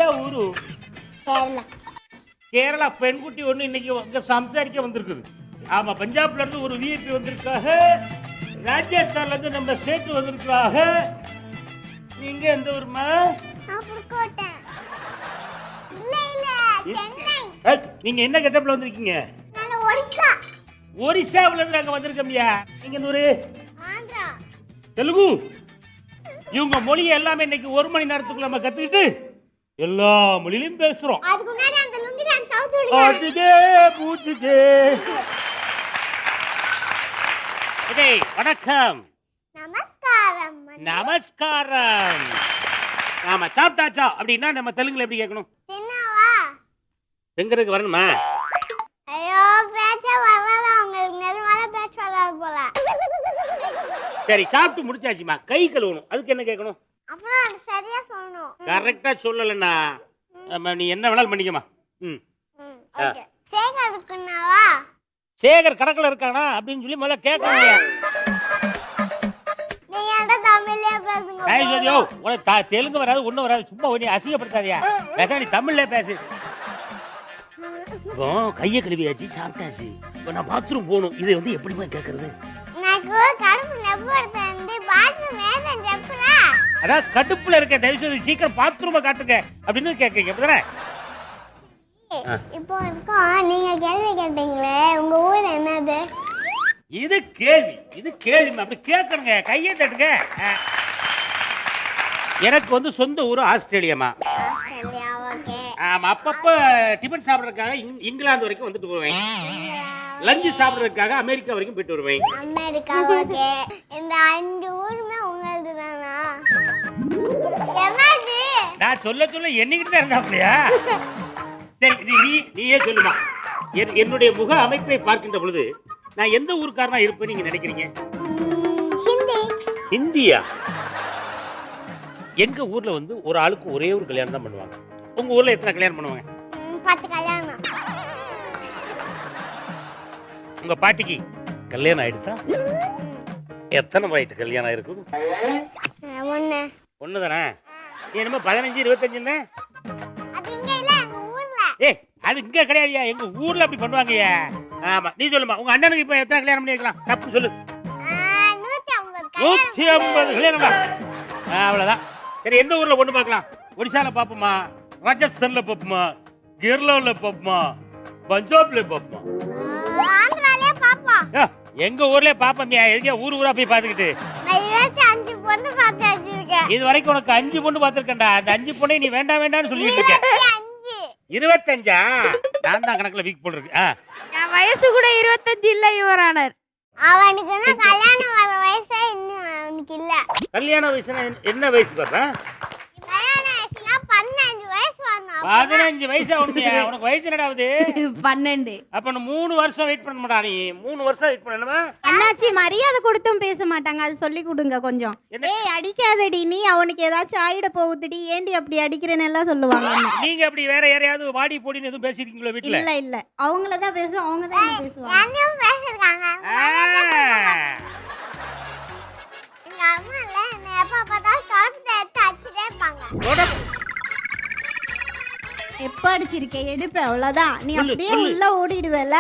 எந்த ஊரு? கேரளா பெண்குட்டி ஒண்ணு இன்னைக்கு சம்சாரிக்க வந்திருக்குது. ஆமா, பஞ்சாப்ல இருந்து ஒரு விஐபி வந்திருக்காக, ராஜஸ்தான்ல இருந்து நம்ம ஸ்டேட் வந்திருக்காக. நீங்க எந்த ஊருமா? நீங்க என்ன கெட்டப்ல வந்திருக்கீங்க? ஒரிசாவுல இருந்து நாங்க வந்திருக்கோம்யா. நீங்க எந்த ஊரு? தெலுங்கு. இவங்க மொழியை எல்லாமே இன்னைக்கு 1 மணி நேரத்துக்குள்ள நம்ம கத்துக்கிட்டு எல்லா மொழியிலும் பேசுறோம். வணக்கம். நமஸ்காரம். ஆமா, சாப்பிட்டாச்சா அப்படின்னா நம்ம தெலுங்குல எப்படி கேட்கணும்? எங்கிறதுக்கு வரணுமா? சரி, சாப்பிட்டு முடிச்சாச்சுமா, கை கழுவணும். அதுக்கு என்ன கேட்கணும்? கரெக்டா சொல்லலன்னா நீ என்ன வேணாலும் பண்ணிக்கமா. சேகர் கடற்கல இருக்கானா அப்படின்னு சொல்லி முதல்ல கேட்கணும். தெலுங்கு வராது, ஒண்ணும் வராது, சும்மா ஒண்ணு அசிங்கப்படுத்தாதியா. பேச நீ தமிழ்ல பேசு. கைய கழுவியாச்சு, சாப்பிட்டாச்சு, இப்ப நான் பாத்ரூம் போகணும். இது வந்து எப்படிமா கேக்குறது? அதான் கடுப்புல இருக்க, தயவு செய்து சீக்கிரம் பாத்ரூமை காட்டுங்க அப்படின்னு கேக்குறீங்க. அப்படிதானே? இப்போ நீங்க கேள்வி கேட்டீங்களே, உங்க ஊர் என்னது? இது கேள்வி, இது கேள்வி. அப்படி கேட்கணுங்க, கையை தட்டுங்க. எனக்கு வந்து சொந்த ஊர் ஆஸ்திரேலியாமா. ஆமா, அப்பப்ப டிபன் சாப்பிடறதுக்காக இங்கிலாந்து வரைக்கும் வந்துட்டு போவேன். லஞ்சு சாப்பிடறதுக்காக அமெரிக்கா வரைக்கும் போயிட்டு வருவேன். அமெரிக்கா. ஓகே. இந்த 5 ஊருமே உங்களது தானா? என்னது? நான் சொல்ல எண்ணிக்கிட்டு தான் இருந்தாப்லையா? சரி, நீயே சொல்லுமா. என்னுடைய முக அமைப்பை பார்க்கின்ற பொழுது நான் எந்த ஊருக்காரனா இருப்பேன் நீங்க நினைக்கிறீங்க? ஹிந்தி. ஹிந்தியா? எங்க ஊர்ல வந்து ஒரு ஆளுக்கு ஒரே ஒரு கல்யாணம் தான் பண்ணுவாங்க. உங்க ஊர்ல எத்தனை கல்யாணம் பண்ணுவாங்க? 10 கல்யாணம். உங்க பாட்டிக்கு கல்யாணம் ஆயிடுச்சா? எத்தனை வயசு கல்யாணம் இருக்கும்? ஒண்ணு தானே? நீ என்னமோ 15 25 அது இங்க கிடையாதுயா, எங்க ஊர்ல அப்படி பண்ணுவாங்கயா. ஆமா, நீ சொல்லுமா, உங்க அண்ணனுக்கு இப்ப எத்தனை கல்யாணம் பண்ணி வைக்கலாம்? தப்பு சொல்லு. 150 கல்யாணம். அவ்வளவுதான். சரி, எந்த ஊர்ல பொண்ணு பார்க்கலாம்? ஒடிசால பாப்போமா, ராஜஸ்தான்ல பாப்போமா, கேரளால பாப்போமா, பஞ்சாப்ல பாப்போமா? ஆந்திராலயே பாப்பா. எங்க ஊர்லயே பாப்போம்யா. எங்க ஊரா போய் பாத்துக்கிட்டு? நான் 25 பொண்ணு பார்த்து வச்சிருக்கேன். இது வரைக்கும் உனக்கு 5 பொண்ணு பாத்துர்க்கேன்டா. அந்த 5 பொண்ணை நீ வேண்டாம்னு சொல்லிட்டு இருக்க. 25? நான் தான் கணக்குல வீக் போட்டுருக்கு. என் வயசு கூட 25 இல்ல யுவர் ஆனர். அவனுக்கு இன்னும் கல்யாணம் வர வயசே இன்னும் அவனுக்கு இல்ல. கல்யாண வயசுனா என்ன வயசு பாப்பா? கல்யாண வயசுனா 15 வயசு வரணும். 15 வயசா உனக்கு? உனக்கு வயசு என்னடாவது? 12. அப்ப 3 வருஷம் வெயிட் பண்ண மாட்டா? நீ 3 வருஷம் வெயிட் பண்ணணுமா? அண்ணாச்சி மரியாதை கொடுத்தும் பேச மாட்டாங்க, அது சொல்லி கொடுங்க கொஞ்சம். ஏய் அடிக்காதடி, நீ அவனுக்கு ஏதாச்சும் ஆயிட போகுதுடி, ஏண்டி அப்படி அடிக்கிறேன்னு எல்லாம் சொல்லுவாங்க. நீங்க அப்படி வேற யாரையாவது வாடி போடின்னு எதுவும் பேசிருக்கீங்களா வீட்ல? இல்ல இல்ல, அவங்கள தான் பேசுவோம், அவங்க தான் பேசுவாங்க. என்னையும் பேசிருக்காங்க. எங்க அம்மா இல்ல, என்ன எப்ப பார்த்தாலும் தொடர்ந்து எடுத்து அடிச்சுட்டே இருப்பாங்க. எப்ப அடிச்சிருக்கே எடுப்பேன், அவ்வளவுதான். நீ அப்படியே உள்ள ஓடிடுவேல.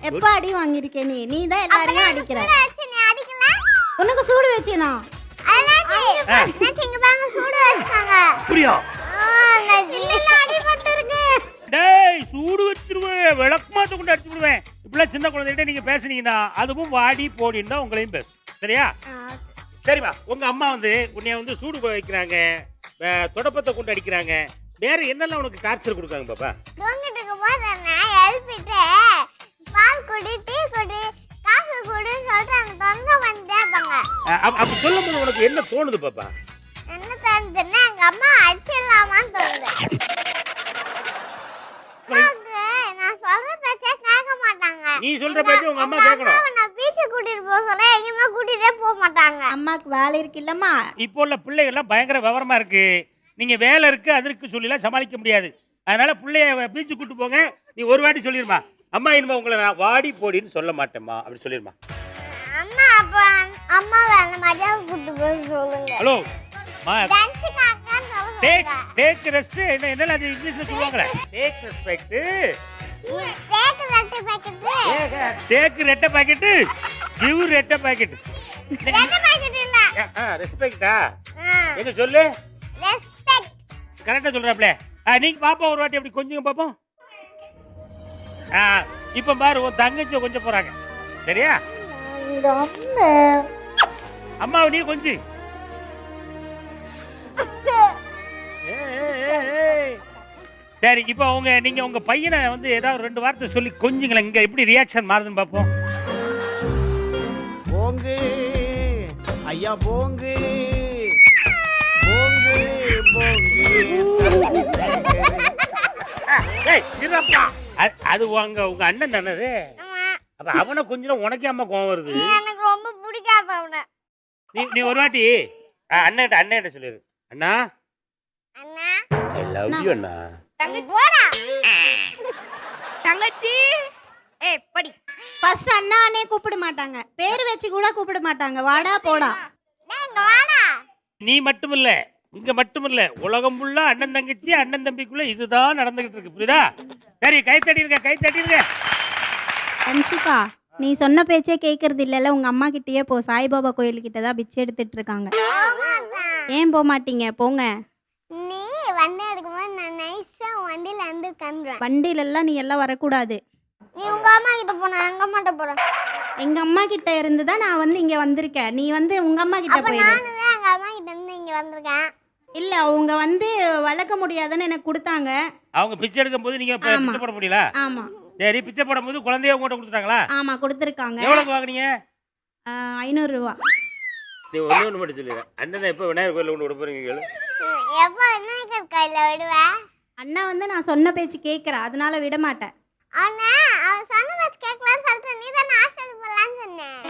எப்ப அடி வாங்கிருக்கே? நீ தான் எல்லாரையும் அடிக்கிற. நீ அடிக்கல? உனக்கு சூடு வச்சேனா? இங்க பாருங்க, சூடு வச்சாங்க. அப்படியா? நான் ஜில்லுல அடிபட்டு இருக்கு. டேய், சூடு வச்சிருவேன், விளக்கமாத்த கொண்டு அடிச்சு விடுவேன். இப்படிலாம் சின்ன குழந்தைகிட்ட நீங்க பேசுனீங்கன்னா அதுவும் வாடி போடின்னு தான் உங்களையும் பேசும். சரியா? சரிமா, உங்க அம்மா வந்து உன்னைய வந்து சூடு வைக்கிறாங்க, தொடப்பத்தை கொண்டு அடிக்கிறாங்க, வேற என்னெல்லாம் உனக்கு டார்ச்சர் கொடுக்காங்க பாப்பா? தூங்கிட்டு போது நான் எழுப்பிட்டு பால் குடி, டீ குடி, காஃபி குடின்னு சொல்லிட்டு அந்த தொண்டை பண்ணிட்டே இருப்பாங்க. அப்படி சொல்லும் போது உனக்கு என்ன தோணுது பாப்பா? என்ன தோணுதுன்னா எங்க அம்மா அடிச்சிடலாமான்னு தோணுது. நான் சொல்ற பேச்சே கேட்க மாட்டாங்க. நீ சொல்ற பேச்ச உங்க அம்மா கேட்கணும். நான் பீச்சு கூட்டிட்டு போக சொல்ல எங்கேயுமே கூட்டிட்டே போக மாட்டாங்க. அம்மாக்கு வேலை இருக்கு இல்லம்மா. இப்போ உள்ள பிள்ளைகள் எல்லாம் பயங்கர விவரமா இருக்கு. நீங்க வேலை இருக்கு அதற்கு சொல்லிலாம் சமாளிக்க முடியாது. அதனால பிள்ளைய பீச்சு கூட்டு போங்க. நீ ஒரு வாட்டி சொல்லிருமா, அம்மா இனிமே உங்களை நான் வாடி போடின்னு சொல்ல மாட்டேம்மா அப்படி சொல்லிருமா. அம்மா அப்ப அம்மா வேற மரியாதை கூட்டு போய் சொல்லுங்க. ஹலோ டான்ஸ் காக்கான்னு சொல்ல டேக் ரெஸ்ட் என்ன அது இங்கிலீஷ்ல சொல்லுவாங்களே டேக் ரெஸ்பெக்ட் டேக் ரெட்ட பாக்கெட் கிவ் ரெட்ட பாக்கெட் ரெஸ்பெக்ட்டா எங்க சொல்லு கரெக்டா சொல்றாப்ல நீங்க பாப்பா ஒரு வாட்டி அப்படி கொஞ்சம் பாப்போம் இப்ப பாரு உன் தங்கச்சி கொஞ்சம் போறாங்க சரியா அம்மாவை நீ கொஞ்சம் சரி இப்போ நீங்க உங்க பையனை வந்து ஏதாவது 2 வார்த்தை சொல்லி கொஞ்சங்களேன் இங்க எப்படி ரியாக்ஷன் மாறுதுன்னு பாப்போம் போங்கு ஐயா போங்கு போங்கு போங்கு சங்கு சங்கு ஏய் இருப்பா அது உங்க அண்ணன் தானே அப்ப அவனை கொஞ்சம் உனக்கே அம்மா கோவம் வருது எனக்கு ரொம்ப பிடிக்காது அவனை நீ ஒரு வாட்டி அண்ணன் சொல்லிரு அண்ணா அண்ணா ஐ லவ் யூ அண்ணா தங்கச்சி படி ஃபர்ஸ்ட் அண்ணா அண்ணே கூப்பிட மாட்டாங்க பேர் வச்சு கூட கூப்பிட மாட்டாங்க வாடா போடா நீ மட்டும் இல்ல இங்க மட்டும் இல்ல உலகம் ஃபுல்லா அண்ணன் தங்கச்சி அண்ணன் தம்பிக்குள்ள இதுதான் நடந்துகிட்டு இருக்கு புரியுதா சரி கை தட்டிருங்க கன்சிகா நீ சொன்ன பேச்சே கேட்கறது இல்லைல்ல உங்க அம்மா கிட்டயே போ சாய்பாபா கோயில்கிட்ட தான் பிச்சை எடுத்துட்டு இருக்காங்க ஏன் போக மாட்டீங்க போங்க நீ வண்டி எடுக்கும்போது நான் நைஸா வண்டியில இருந்து கிளம்புறேன் வண்டியில எல்லாம் நீ எல்லாம் வரக்கூடாது நீ உங்க அம்மா கிட்ட போன எங்க அம்மா கிட்ட போறேன் எங்க அம்மா கிட்ட இருந்து தான் நான் வந்து இங்க வந்திருக்கேன் நீ வந்து உங்க அம்மா கிட்ட போயிடு நானும் எங்க அம்மா கிட்ட இருந்து இங்க வந்திருக்கேன் இல்ல அவங்க வந்து வளர்க்க முடியாதுன்னு எனக்கு கொடுத்தாங்க அவங்க பிச்சை எடுக்கும் போது நீங்க பிச்சை போட முடியல ஆமா சரி பிச்சை போடும்போது குழந்தைய உங்ககிட்ட கொடுத்துட்டாங்களா ஆமா கொடுத்துருக்காங்க எவ்வளவுக்கு வாங்குனீங்க 500 ரூபா நீ ஒண்ணு மட்டும் சொல்லுங்க அண்ணனை எப்ப விநாயகர் கோயில்ல கொண்டு விட போறீங்க கேளு எப்போ விநாயகர் கையில விடுவேன் அண்ணா வந்து நான் சொன்ன பேச்சு கேட்கற அதனால விட மாட்டேன் அண்ணா அவன் சொன்ன பேச்சு கேட்கலான்னு சொல்லிட்டு நீ தான் ஹாஸ்டலுக்கு போகலான்னு சொன்னேன்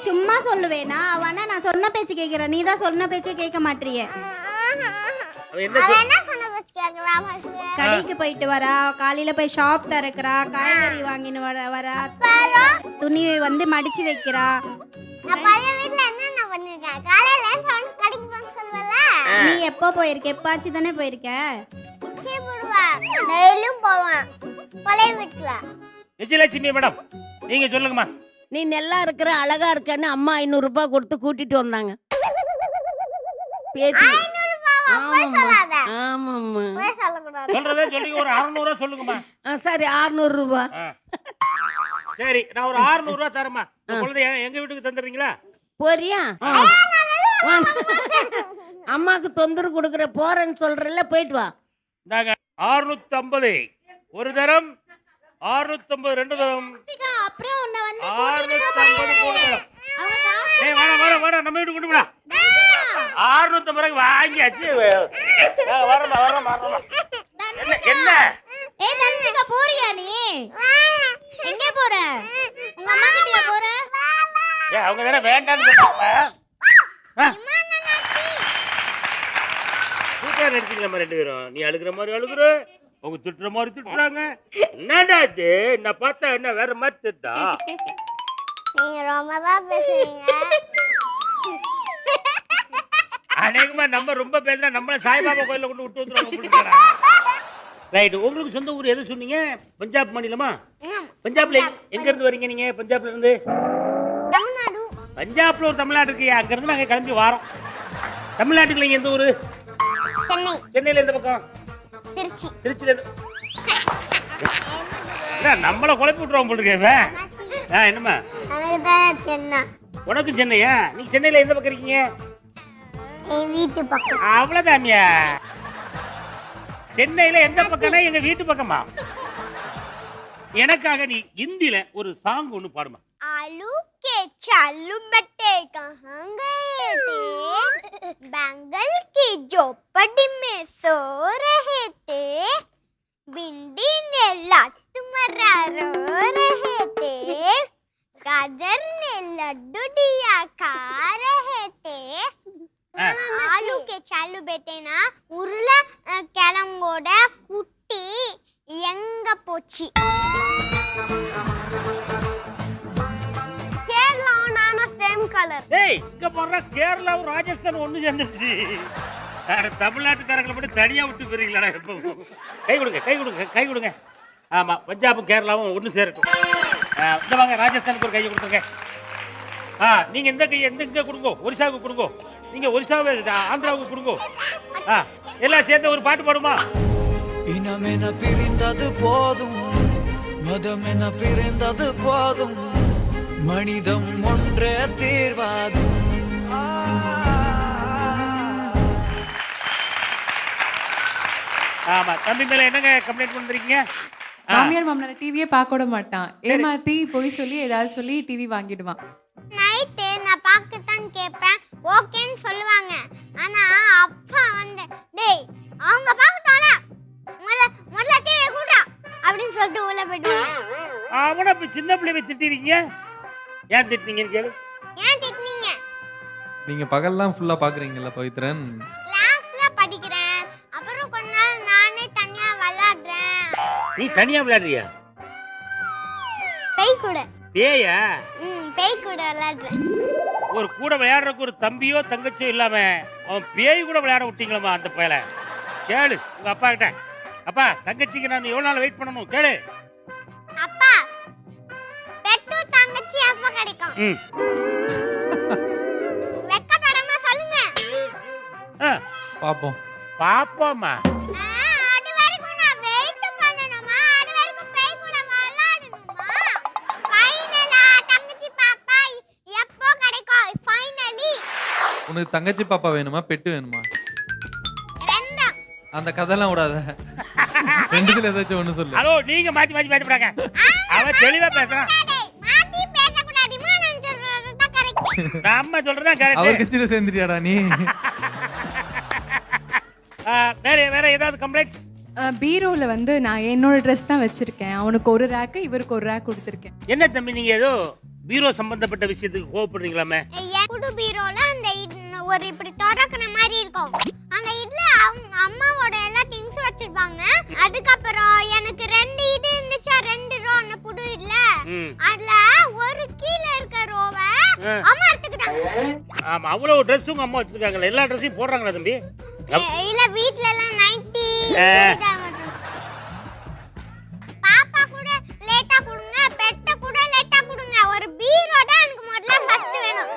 சும்மா சொல்லுவேனா அவனா நான் சொன்ன பேச்சு கேட்கிறேன் நீ தான் சொன்ன பேச்சே கேட்க மாட்டீங்க என்ன என்ன சொன்ன பேச்சு கேட்கலாம் கடைக்கு போயிட்டு வரா காலையில போய் ஷாப் திறக்கிறா காய்கறி வாங்கின்னு வரா துணி வந்து மடிச்சு வைக்கிறா நான் பழைய வீட்ல என்ன பண்ணிருக்கேன் காலையில சவுண்ட் கடைக்கு போக சொல்லுவல நீ எப்போ போயிருக்க எப்பாச்சு தானே போயிருக்க சீ போடுவா டெய்லியும் போவேன் பழைய வீட்ல விஜயலட்சுமி மேடம் நீங்க சொல்லுங்கம்மா நீ நல்லா இருக்கிற அழகா இருக்கன்னு அம்மா 500 ரூபாய் கொடுத்து கூட்டிட்டு வந்தாங்க பேத்தி ஆமாம்மா சொல்றதே சொல்லுங்க ஒரு 600 ரூபாய் சொல்லுங்கம்மா சரி 600 ரூபாய் சரி நான் ஒரு 600 ரூபாய் தரேம்மா குழந்தைய எங்க வீட்டுக்கு தந்துடுறீங்களா போறியா அம்மாக்கு தொந்தரவு கொடுக்குற போறேன்னு சொல்றல போயிட்டு வா நாங்க 650 ஒரு தரம் 650 2 தரம் அப்புறம் உன்னை வந்து 650 மூணு தரம் ஏய் வாடா நம்ம வீட்டுக்கு கொண்டு போடா 650 ரூபாய்க்கு வாங்கியாச்சு வரமா என்ன ஏய் தன்சிகா போறியா நீ எங்க போற உங்க அம்மா கிட்டயா போற ஏய் அவங்க தான வேண்டாம்னு சொன்னாங்க கூட்டா நடிச்சிங்களா மாதிரி 2 பேரும் நீ அழுகுற மாதிரி அழுகுற அவங்க திட்டுற மாதிரி திட்டுறாங்க என்னடா இது நான் பார்த்தா என்ன வேற மாதிரி திட்டா நீங்க ரொம்ப தான் பேசுறீங்க அநேகமா நம்ம ரொம்ப பேசுறா நம்மள சாய்பாபா கோயில்ல கொண்டு விட்டு வந்துருவாங்க ரைட் உங்களுக்கு சொந்த ஊர் எது சொன்னீங்க பஞ்சாப் மாநிலமா பஞ்சாப்ல எங்க இருந்து வரீங்க நீங்க பஞ்சாப்ல இருந்து தமிழ்நாடு பஞ்சாப்ல ஒரு தமிழ்நாடு இருக்கு அங்க இருந்து நாங்க கிளம்பி வரோம் தமிழ்நாட்டுக்குள்ள எந்த ஊரு சென்னை சென்னையில எந்த பக்கம் திருச்சியில இருந்து நம்மள குழப்பி விட்டுருவோம் போல இருக்கே என்னம்மா எனக்கு தான் சென்னை உனக்கு சென்னையா நீங்க சென்னையில எந்த பக்கம் இருக்கீங்க என் வீட்டு பக்கம் அவ்வளவுதாமியா சென்னையில எந்த பக்கம்னா எங்க வீட்டு பக்கமா எனக்காக நீ ஹிந்தில ஒரு சாங் ஒன்னு பாடுமா आलू के चालू बट्टे कहाँ गए थे बैंगल की झोपड़ी में सो रहे थे भिंडी ने लात मरा रो रहे थे गाजर ने लड्डू दिया खा रहे थे आलू के चालू बेटे ना उरुला கிழங்கோட குட்டி எங்க போச்சு கேரளா நானா சேம் கலர். டேய் இங்க போடுற கேரளாவும் ராஜஸ்தான் ஒண்ணு சேர்ந்துச்சு. தமிழ்நாட்டுக்காரங்களை மட்டும் தனியா விட்டு போறீங்களா? கை கொடுங்க கை கொடுங்க கை கொடுங்க. ஆமா பஞ்சாபும் கேரளாவும் ஒண்ணு சேரட்டும். இந்த வாங்க ராஜஸ்தானுக்கு ஒரு கையை கொடுத்துருங்க. நீங்க எந்த கை எந்த இங்க கொடுங்க, ஒரிசாவுக்கு கொடுங்க. நீங்க ஒரிசாவை ஆந்திராவுக்கு கொடுங்க. எல்லாம் சேர்ந்து ஒரு பாட்டு பாடுமா? இனமென பிரிந்தது போதும், மதமென பிரிந்தது போதும், மனிதம் ஒன்றே தீர்வாகும். ஆமா தம்பி மேல என்னங்க கம்ப்ளைண்ட் பண்ணிருக்கீங்க? மாமியார் மாமனார் டிவியே பார்க்க விட மாட்டான். ஏமாத்தி போய் சொல்லி ஏதாவது சொல்லி டிவி வாங்கிடுவான். நைட்டு நான் பார்க்கத்தான் கேட்பேன், ஓகேன்னு சொல்லுவாங்க. ஆனா அப்பா வந்து டேய் அவங்க பார்க்கட்டால முதல்ல டிவி கூடா அப்படின்னு சொல்லிட்டு உள்ள போயிடுவாங்க. அவனை இப்ப சின்ன பிள்ளைய திட்டிருக்கீங்க, ஏன் திட்டினீங்கன்னு கேளு. ஏன் திட்டுனீங்க? நீங்க பகல்லாம் ஃபுல்லா பாக்குறீங்கல்ல பவித்ரன்? கிளாஸ்ல படிக்கிறேன், அப்புறம் கொஞ்ச நாள் நானே தனியா விளையாடுறேன். நீ தனியா விளையாடுறியா? பேய் கூட. பேயா? பேய் கூட விளையாடுறேன். ஒரு கூட விளையாடுறதுக்கு ஒரு தம்பியோ தங்கச்சியோ இல்லாம அவன் பேய் கூட விளையாட விட்டீங்களா அந்த பயல? கேளு உங்க அப்பா கிட்ட. அப்பா தங்கச்சிக்கு நான் எவ்வளவு நாள் வெயிட் பண்ணணும் கேளு. அப்பா பெட்டு தங்கச்சி அப்ப கிடைக்கும். வெக்கப்படாம சொல்லுங்க. பாப்போம் பாப்போமா? அது வரைக்கும் நான் வெயிட் பண்ணணுமா? அது வரைக்கும் பேய் கூட விளையாடணுமா? ஃபைனலா தங்கச்சி பாப்பா எப்போ கிடைக்கும்? ஃபைனலி உனக்கு தங்கச்சி பாப்பா வேணுமா பெட்டு வேணுமா? ரெண்டும். அந்த கதைலாம் விடாத, ரெண்டுத்துல ஏதாச்சும் ஒண்ணு சொல்லு. ஹலோ நீங்க மாத்தி மாத்தி பேசப்படாங்க. அவன் தெளிவா பேசுறான். மாத்தி பேசக்கூடாதுமா, நான் சொல்றது தான் கரெக்ட். நம்ம சொல்றதா அவர் கரெக்ட். கட்சியில சேர்ந்துட்டியாடா நீ? வேற ஏதாவது கம்ப்ளைண்ட்ஸ்? பீரோல வந்து நான் என்னோட ட்ரெஸ் தான் வச்சிருக்கேன். அவனுக்கு ஒரு ரேக்கு, இவருக்கு ஒரு ரேக் கொடுத்துருக்கேன். என்ன தம்பி நீங்க ஏதோ பீரோ சம்பந்தப்பட்ட விஷயத்துக்கு கோவப்படுறீங்களாமே? புது பீரோல அந்த ஒரு இப்படி திறக்கிற மாதிரி இருக்கும். அந்த இதுல அவங்க அம்மாவோட எல்லா திங்ஸ் வச்சிருப்பாங்க. அதுக்கப்புறம் எனக்கு 2 இது இருந்துச்சு, 2 ரோ அந்த புது இதுல. அதுல ஒரு கீழ இருக்க ரோவ அம்மா எடுத்துக்கிட்டாங்க. ஆமா அவ்வளவு Dress உங்க அம்மா வச்சிருக்காங்கல்ல, எல்லா Dressையும் போடுறாங்களா தம்பி? இல்ல வீட்ல எல்லாம் 90 பாப்பா கூட லேட்டா கொடுங்க, பெட்ட கூட லேட்டா கொடுங்க. ஒரு பீரோ தான் எனக்கு முதல்ல ஃபர்ஸ்ட் வேணும்.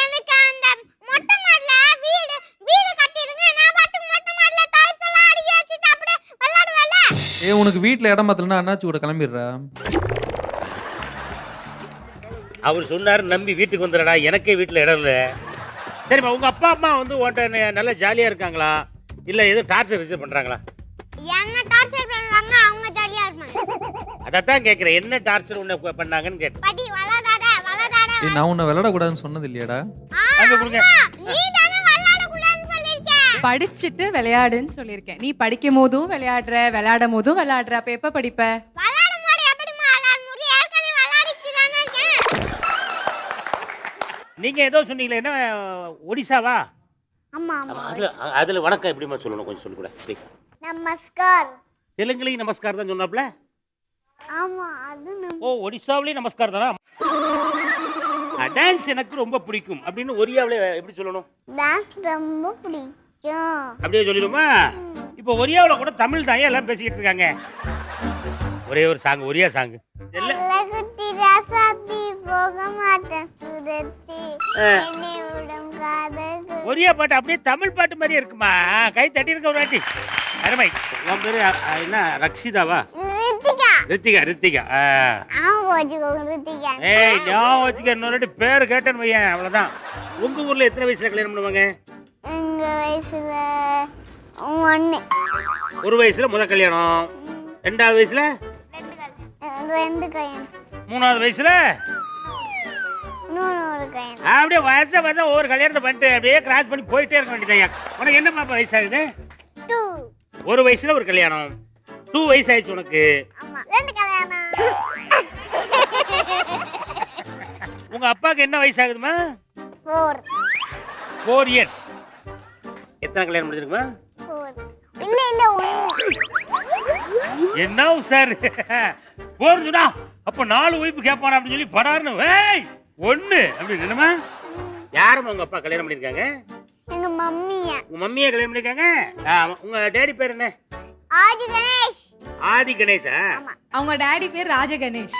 எனக்கு அந்த மொட்டை மாடல வீடு கட்டிடுங்க. நான் பாட்டு மொட்டை மாடல டாய்ஸ் எல்லாம் அடிக்கி வச்சிட்டு அப்படியே விளையாடுவேல. உனக்கு வீட்ல இடம் பத்தலன்னா அண்ணாச்சி கூட கிளம்பிடுறா. அவர் சொன்னாரு நம்பி வீட்டுக்கு வந்துடா, எனக்கே வீட்டுல இடம் இல்லை. சரிம்மா உங்க அப்பா அம்மா வந்து உன்கிட்ட நல்லா ஜாலியா இருக்காங்களா இல்ல ஏதோ டார்ச்சர் ரிசீவ் பண்றாங்களா? என்ன டார்ச்சர் பண்றாங்க, அவங்க ஜாலியா இருப்பாங்க. அதத்தான் கேக்குறேன், என்ன டார்ச்சர் உன்னை பண்ணாங்கன்னு கேட்டேன். படி வளராத. நான் உன்னை விளையாட கூடாதுன்னு சொன்னது இல்லையாடா? அங்க கொடுங்க. நீ தானே விளையாட கூடாதுன்னு சொல்லிருக்க. படிச்சுட்டு விளையாடுன்னு சொல்லியிருக்கேன். நீ படிக்கும் போதும் விளையாடுற, விளையாடும் போதும் விளையாடுற. அப்ப எப்ப படிப்ப? விளையாடும் போது எப்படிமா விளையாட முடியும்? ஏற்கனவே விளையாடிட்டு தானே இருக்கேன். நீங்க ஏதோ சொன்னீங்களே, என்ன ஒடிசாவா? ஆமா அதுல வணக்கம் எப்படிமா சொல்லணும் கொஞ்சம் சொல்லி கூட ப்ளீஸ். நமஸ்கார். தெலுங்குலயும் நமஸ்கார் தான் சொன்னாப்ல. ஆமா அது ஒடிசாவிலயும் நமஸ்கார் தானா? டான்ஸ் எனக்கு ரொம்ப பிடிக்கும் அப்படின்னு ஒரியாவில எப்படி சொல்லணும்? டான்ஸ் ரொம்ப பிடிக்கும் அப்படியே சொல்லிடுமா? இப்போ ஒரியாவில் கூட தமிழ் தான் எல்லாம் பேசிக்கிட்டு இருக்காங்க. ஒரே ஒரு சாங், ஒரியா சாங். குட்டி ராசாத்தி போக மாட்டேன் சுரத்தி என்னை விடும் காதல். ஒரியா பாட்டு அப்படியே தமிழ் பாட்டு மாதிரியே இருக்குமா? கை தட்டி இருக்க ஒரு வாட்டி. அருமை. உன் பேரு என்ன ரக்ஷிதாவா? ரித்திகா. ரித்திகா. ரித்திகா. ஏய் ஞாபகம் வச்சுக்க, இன்னொரு பேர் கேட்டேன்னு வையன் அவ்வளவுதான். உங்க ஊர்ல எத்தனை வயசுல கல்யாணம் பண்ணுவாங்க? எங்க வயசுல 1. ஒரு வயசுல முத கல்யாணம், 2வது வயசுல 2 கல்யாணம், 3வது வயசுல இன்னொரு கல்யாணம். அப்படியே வருஷம் ஒவ்வொரு கல்யாணத்தை பண்ணிட்டு அப்படியே கிராஸ் பண்ணி போயிட்டே இருக்க வேண்டியதான். உனக்கு என்ன பாப்பா வயசாகுது? 2. ஒரு வயசுல ஒரு கல்யாணம், 2 வயசு ஆயிடுச்சு உனக்கு. ஆமா 2 கல்யாணம். உங்க அப்பாவுக்கு என்ன வயசாகுதுமா? 4 இயர்ஸ். எத்தனை கல்யாணம் முடிஞ்சிருக்குமா? 4. இல்ல 1. என்ன சார் போறதுடா? அப்ப 4 ஒய்ஃப் கேட்பானா அப்படின்னு சொல்லி படாருன்னு. ஏய் ஒண்ணு அப்படி என்னமா? யாரும் உங்க அப்பா கல்யாணம் பண்ணிருக்காங்க? எங்க மம்மிய. உங்க மம்மியை கல்யாணம் பண்ணிருக்காங்க? உங்க டேடி பேர் என்ன? ஆதி கணேஷ். ஆதி கணேஷா? அவங்க டாடி பேர் ராஜ கணேஷ்.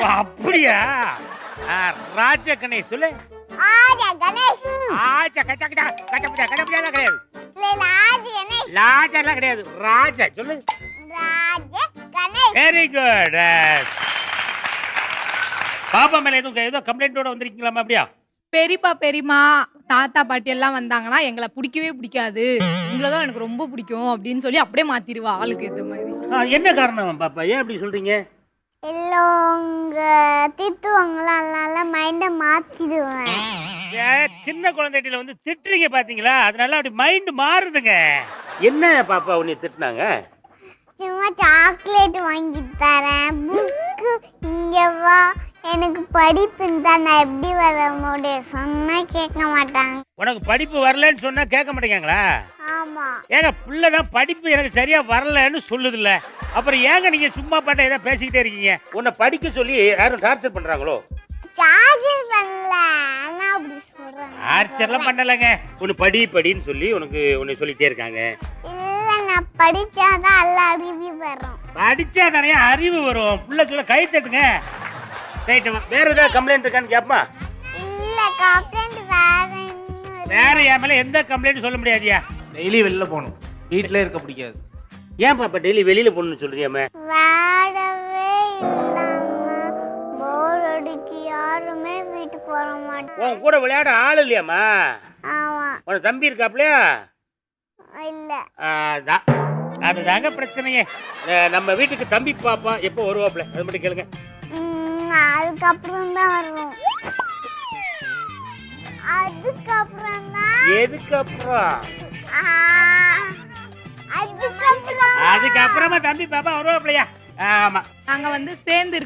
ஓ, அப்படியா? ராஜ கணேஷ் சொல்லு. ஆதி கணேஷ். ஆச்சா கச்சா கச்சா கிடையாது. இல்ல ஆதி கணேஷ். லாஜெல்லாம் கிடையாது. ராஜா சொல்லு. ராஜ கணேஷ். Very good. பாப்பா மேல ஏதோ கம்ப்ளைண்டோட வந்திருக்கீங்களாமா? அப்படியா? பெரியப்பா பெரியம்மா தாத்தா பாட்டி எல்லாம் வந்தாங்கன்னா எங்களை பிடிக்கவே பிடிக்காது, உங்களை தான் எனக்கு ரொம்ப பிடிக்கும் அப்படின்னு சொல்லி அப்படியே மாத்திடுவா ஆளுக்கு ஏற்ற மாதிரி. என்ன காரணம் பாப்பா, ஏன் அப்படி சொல்றீங்க? இல்லங்க திட்டுவாங்களா, அதனால மைண்ட மாத்திடுவேன். சின்ன குழந்தைகிட்ட வந்து திட்டுறீங்க பாத்தீங்களா, அதனால அப்படி மைண்ட் மாறுதுங்க. என்ன பாப்பா உன்னை திட்டுனாங்க? சும்மா சாக்லேட் வாங்கி தரேன், புக்கு இங்க வா, எனக்கு படிப்புன்னு தான் நான் எப்படி வர முடியும், சொன்னா கேட்க மாட்டாங்க. உனக்கு படிப்பு வரலன்னு சொன்னா கேட்க மாட்டேங்காங்களா? ஆமா. ஏங்க பிள்ளைதான் படிப்பு எனக்கு சரியா வரலன்னு சொல்லுது இல்ல, அப்புறம் ஏங்க நீங்க சும்மா பாட்ட ஏதாவது பேசிக்கிட்டே இருக்கீங்க? உன்னை படிக்க சொல்லி யாரும் டார்ச்சர் பண்றாங்களோ? சார்ஜர் பண்ணல, ஆனா அப்படி சொல்றாங்க. டார்ச்சர்லாம் பண்ணலங்க, உன்னை படின்னு சொல்லி உன்னை சொல்லிட்டே இருக்காங்க. இல்ல நான் படிச்சாதான் எல்லா அறிவு வரும். படிச்சா தானே அறிவு வரும். புள்ள சொல்ல கை தட்டுங்க. வேற ஏதாவது கம்ப்ளைண்ட் இருக்கான்னு கேப்பா? இல்ல கம்ப்ளைண்ட் வேற என் மேல எந்த கம்ப்ளைண்ட் சொல்ல முடியாதியா? டெய்லி வெளில போகணும், வீட்டிலே இருக்க பிடிக்காது. ஏன் பாப்பா டெய்லி வெளியில போகணும்னு சொல்றியாமே? வாடவே இல்லாம போர் அடிக்கு, யாருமே வீட்டுக்கு வர மாட்டாங்க. உன் கூட விளையாட ஆள் இல்லையாமா? ஆமா. உனக்கு தம்பி இருக்காப்லையா? இல்ல. அதுதாங்க பிரச்சனையே. நம்ம வீட்டுக்கு தம்பி பாப்பா எப்போ வருவாப்ல, அது மட்டும் கேளுங்க. அதுக்கப்புறம் தான் வரும். அதுக்கப்புறம் தான். எதுக்கப்புறம்? அதுக்கப்புறமா தம்பி பாப்பா வருவாப்லையா? ஆமா. நாங்க வந்து சேர்ந்தே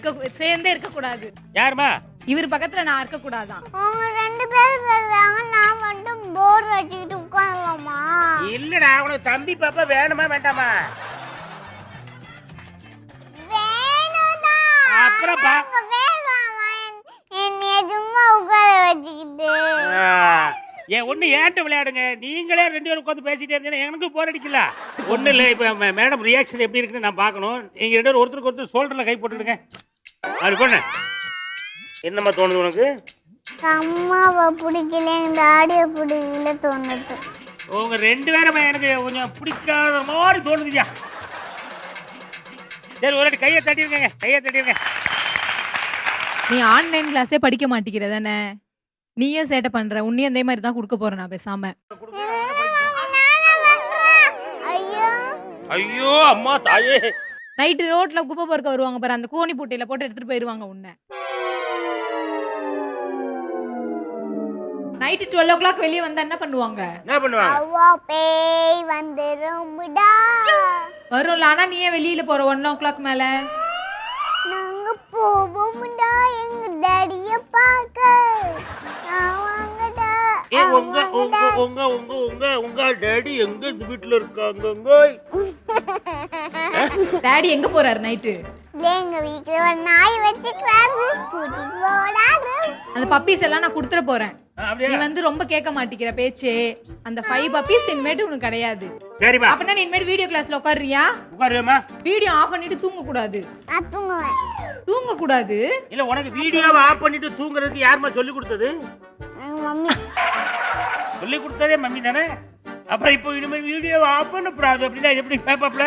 இருக்க கூடாது. யாருமா? இவர் பக்கத்துல நான் இருக்க கூடாதான். அவங்க ரெண்டு பேரும் சொல்றாங்க, நான் மட்டும் போர் வச்சுக்கிட்டு உட்காரலாமா? இல்லடா, உனக்கு தம்பி பாப்பா வேணுமா வேண்டாமா? அப்புறம் என்னைய சும்மா உட்கார வச்சுக்கிட்டு ஏன் ஒண்ணு ஏன்ட்ட விளையாடுங்க. நீங்களே ரெண்டு பேரும் உட்காந்து பேசிட்டே இருந்தீங்கன்னா எனக்கு போர் அடிக்கல. ஒண்ணு இல்ல, இப்ப மேடம் ரியாக்ஷன் எப்படி இருக்குன்னு நான் பார்க்கணும். நீங்க ரெண்டு பேரும் ஒருத்தருக்கு ஒருத்தர் ஷோல்டர்ல கை போட்டுடுங்க. அது பொண்ணு என்னம்மா தோணுது உனக்கு? அம்மாவை பிடிக்கல, எங்க டாடியை பிடிக்கல தோணுது. உங்க ரெண்டு பேரும் எனக்கு கொஞ்சம் பிடிக்காத மாதிரி தோணுதுயா. சரி, ஒரு கையை தட்டிருங்க, கையை தட்டிருங்க. நீ ஆன்லைன் கிளாஸே படிக்க மாட்டேங்கிற தானே, நீயும் சேட்டை பண்ற, உன்னையும் அதே மாதிரி தான் கொடுக்க போறேன் நான் பேசாம. ஐயோ அம்மா தாயே. நைட்டு ரோட்ல குப்பை பொறுக்க வருவாங்க பாரு, அந்த கோணி பூட்டையில போட்டு எடுத்துட்டு போயிருவாங்க உன்னை. நைட்டு 12 o'clock வெளியே வந்தா என்ன பண்ணுவாங்க? என்ன பண்ணுவாங்க? அவ்வா பேய் வந்துரும்டா. வரும்ல, ஆனா நீ ஏன் வெளியில போற 1 o'clock மேல? நாங்க போவோம்டா எங்க டாடிய பார்க்க. வாங்கடா. உங்க டாடி எங்க வீட்டுல இருக்காங்க? டாடி எங்க போறாரு நைட்டு? எங்க வீட்டுல ஒரு நாய் வச்சுக்கிறாரு, கூட்டிட்டு போடாரு. அந்த பப்பீஸ் எல்லாம் நான் கொடுத்துட போறேன். நீ வந்து ரொம்ப கேட்க மாட்டேங்கிற பேச்சு. அந்த 5 பப்பீஸ் இனிமேட்டு உனக்கு கிடையாது. சரிமா. அப்படின்னா நீ இனிமேட்டு வீடியோ கிளாஸ்ல உட்காருறியா? உட்காருவேமா. வீடியோ ஆஃப் பண்ணிட்டு தூங்க கூடாது. நான் தூங்குவேன். தூங்க கூடாது. இல்ல, உனக்கு வீடியோவை ஆஃப் பண்ணிட்டு தூங்குறதுக்கு யாருமா சொல்லி கொடுத்தது? மம்மி சொல்லி கொடுத்ததே மம்மி தானே. அப்புறம் இப்போ இனிமே வீடியோவை ஆஃப் பண்ண கூடாது அப்படின்னா எப்படி பேப்பாப்ல?